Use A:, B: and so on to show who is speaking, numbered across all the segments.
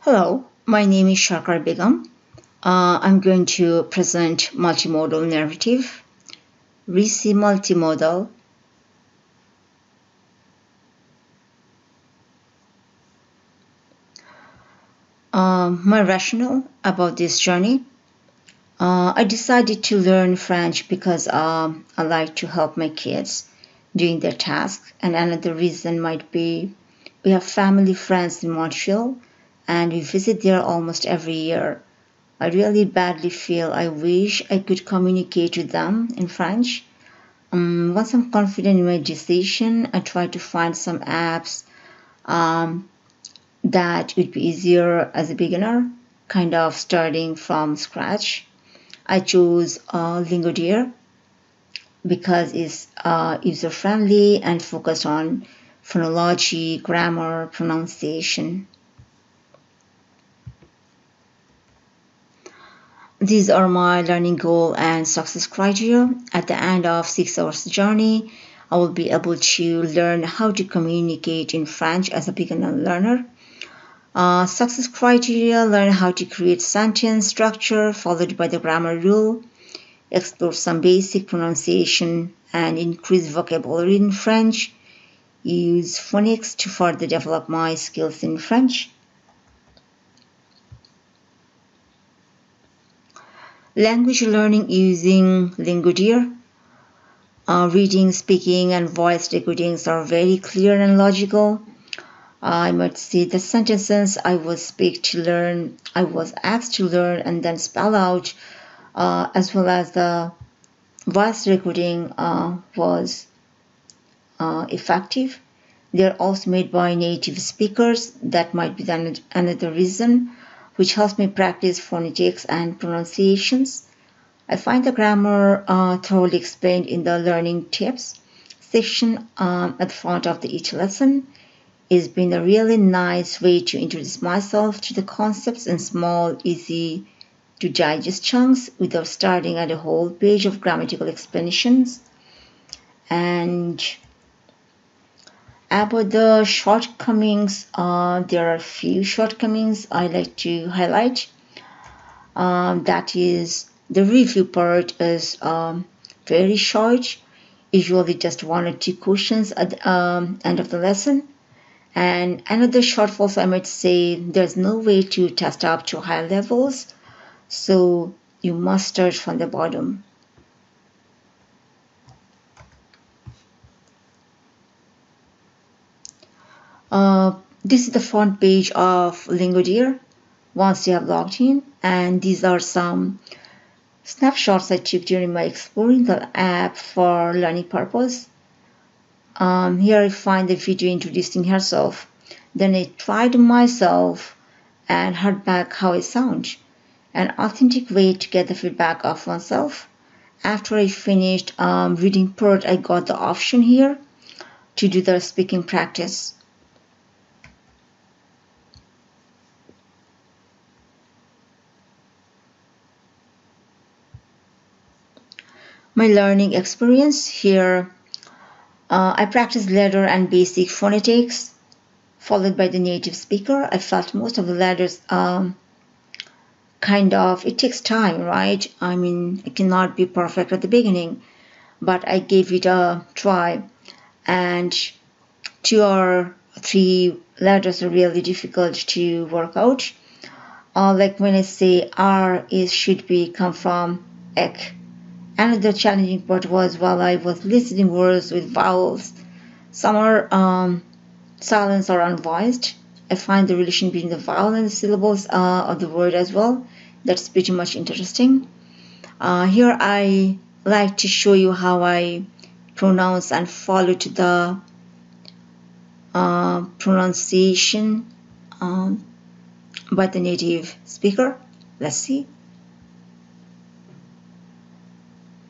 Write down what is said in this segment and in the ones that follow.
A: Hello, my name is Shakar Begum. I'm going to present multimodal narrative. Receive multimodal. My rationale about this journey. I decided to learn French because I like to help my kids doing their tasks, and another reason might be we have family friends in Montreal, and we visit there almost every year. I really badly feel I wish I could communicate with them in French. Once I'm confident in my decision, I try to find some apps um, that would be easier as a beginner, kind of starting from scratch. I chose Lingodeer because it's user friendly and focused on phonology, grammar, pronunciation. These are my learning goal and success criteria. At the end of 6 hours journey, I will be able to learn how to communicate in French as a beginner learner. Success criteria: learn how to create sentence structure followed by the grammar rule, explore some basic pronunciation and increase vocabulary in French, use phonics to further develop my skills in French. Language learning using Lingodeer. Reading, speaking, and voice recordings are very clear and logical. I might say the sentences I was asked to learn and then spell out, as well as the voice recording was effective. They're also made by native speakers. That might be another reason, which helps me practice phonetics and pronunciations. I find the grammar thoroughly explained in the learning tips section at the front of each lesson. It's been a really nice way to introduce myself to the concepts in small, easy to digest chunks without starting at a whole page of grammatical explanations. And about the shortcomings, there are a few shortcomings I like to highlight. That is, the review part is very short, usually just one or two questions at the end of the lesson. And another shortfall, I might say, there's no way to test up to high levels, so you must start from the bottom. This is the front page of Lingodeer once you have logged in, and these are some snapshots I took during my exploring the app for learning purpose. Here I find the video introducing herself. Then I tried myself and heard back how I sound. An authentic way to get the feedback of oneself. After I finished reading part, I got the option here to do the speaking practice. My learning experience here, I practiced letter and basic phonetics, followed by the native speaker. I felt most of the letters it takes time, right? I mean, it cannot be perfect at the beginning, but I gave it a try. And 2 or 3 letters are really difficult to work out. Like when I say R is should be come from ek. Another challenging part was while I was listening words with vowels. Some are silent or unvoiced. I find the relation between the vowel and the syllables of the word as well. That's pretty much interesting. Here I like to show you how I pronounce and follow to the pronunciation by the native speaker. Let's see.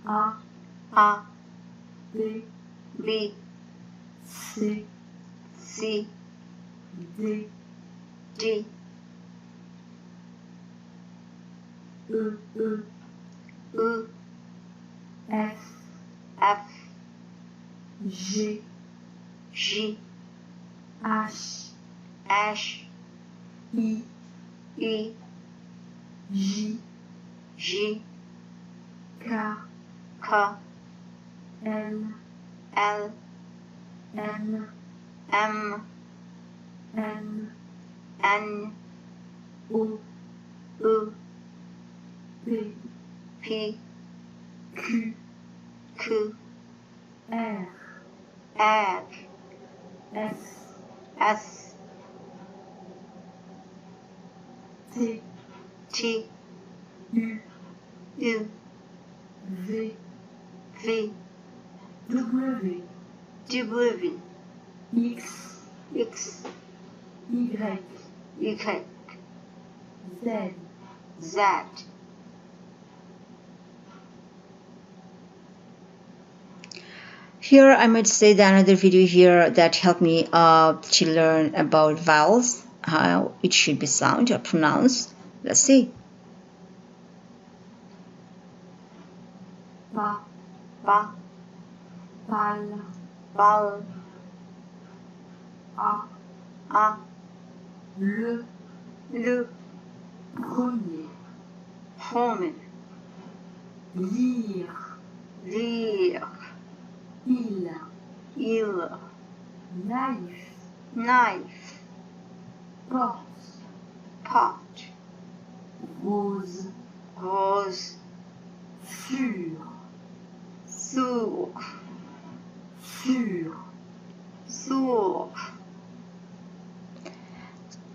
A: A, B, C, D, U, F, G, H, I, I,
B: J,
A: J,
B: K,
A: K,
B: L,
A: L,
B: M,
A: M,
B: N,
A: N,
B: O,
A: U,
B: P,
A: P,
B: Q,
A: Q,
B: R,
A: R,
B: S,
A: S,
B: T,
A: T,
B: U,
A: U,
B: V,
A: V,
B: W,
A: W,
B: X,
A: X,
B: Y,
A: Y,
B: Z.
A: Z. Here I might say the another video here that helped me to learn about vowels, how it should be sound or pronounced. Let's see.
B: Pa,
A: Pa,
B: pal,
A: pal,
B: A,
A: a,
B: le,
A: le,
B: premier,
A: home,
B: lire,
A: lire,
B: il,
A: il,
B: knife,
A: knife,
B: porte,
A: pot,
B: rose,
A: rose,
B: sur,
A: sur,
B: sur,
A: sur,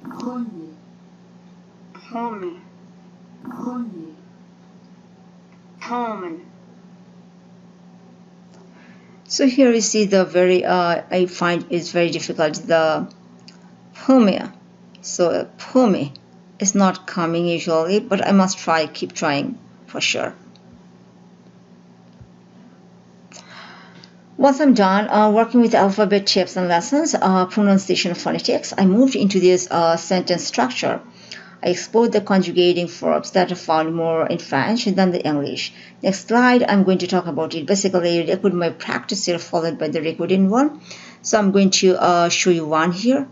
B: premier,
A: home,
B: premier,
A: home. So here you see the very, I find it's very difficult, the pome. So pome is not coming usually, but I must try, keep trying for sure. Once I'm done working with alphabet tips and lessons, pronunciation phonetics, I moved into this sentence structure. I explored the conjugating verbs that are found more in French than the English. Next slide, I'm going to talk about it. Basically, record my practice here followed by the recording one. So I'm going to show you one here.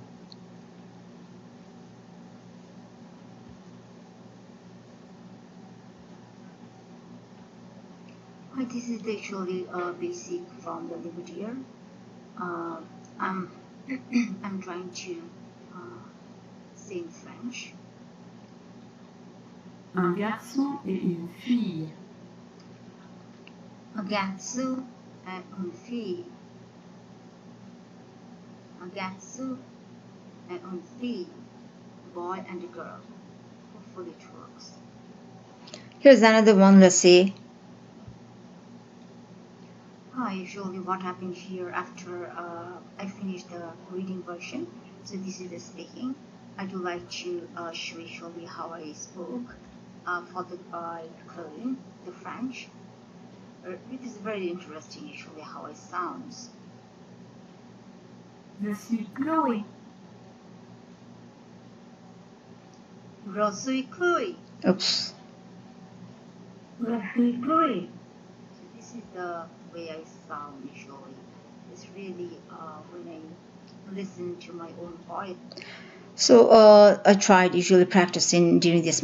A: This is actually basic from the liquid here. I'm I'm trying to say in French.
B: un garçon et une fille,
A: Un garçon et une fille. Un garçon et une fille. Boy and a girl. Hopefully it works. Here's another one, let's see. Usually what happened here after I finish the reading version. So this is the speaking. I do like to show usually how I spoke, followed by Chloe, the French. It is very interesting usually how it sounds.
B: je suis Chloé,
A: Je suis Chloe. Oops.
B: je suis Chloé,
A: So this is the way I sound usually. It's really when I listen to my own voice. So I tried usually practicing during this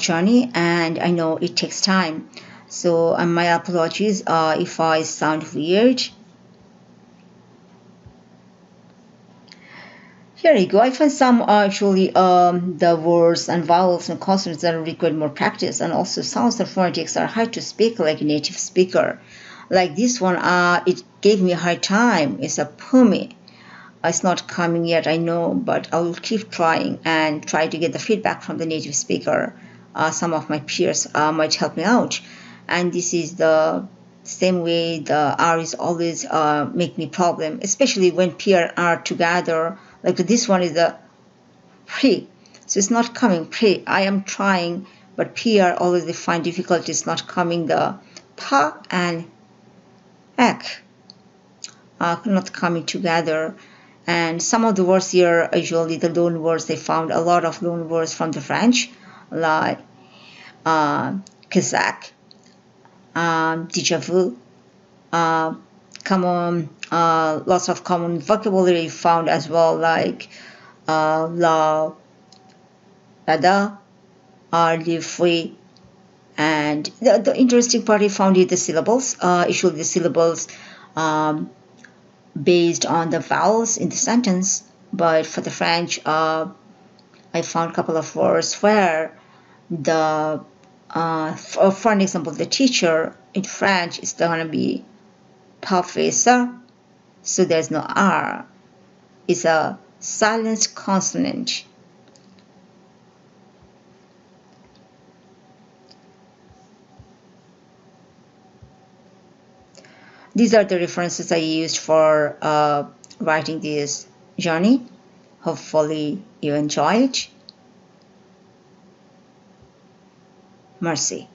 A: journey, and I know it takes time. So my apologies if I sound weird. Here you go. I find some actually the words and vowels and consonants that require more practice, and also sounds and phonetics are hard to speak like a native speaker. Like this one, it gave me a hard time. It's a pumi. It's not coming yet, I know, but I will keep trying and try to get the feedback from the native speaker. Some of my peers might help me out. And this is the same way the R is always make me problem, especially when P and R together. Like this one is the pre, so it's not coming pre. I am trying, but PR always they find difficulties not coming the pa and ek, not coming together. And some of the words here, usually the loan words, they found a lot of loan words from the French, like Kazakh, déjà vu, common, lots of common vocabulary found as well, like la, da, live free. And the interesting part I found is the syllables. Usually the syllables um, based on the vowels in the sentence. But for the French, I found a couple of words where the for an example, the teacher in French is going to be professeur, so there's no R. It's a silent consonant. These are the references I used for writing this journey. Hopefully you enjoy it. Merci.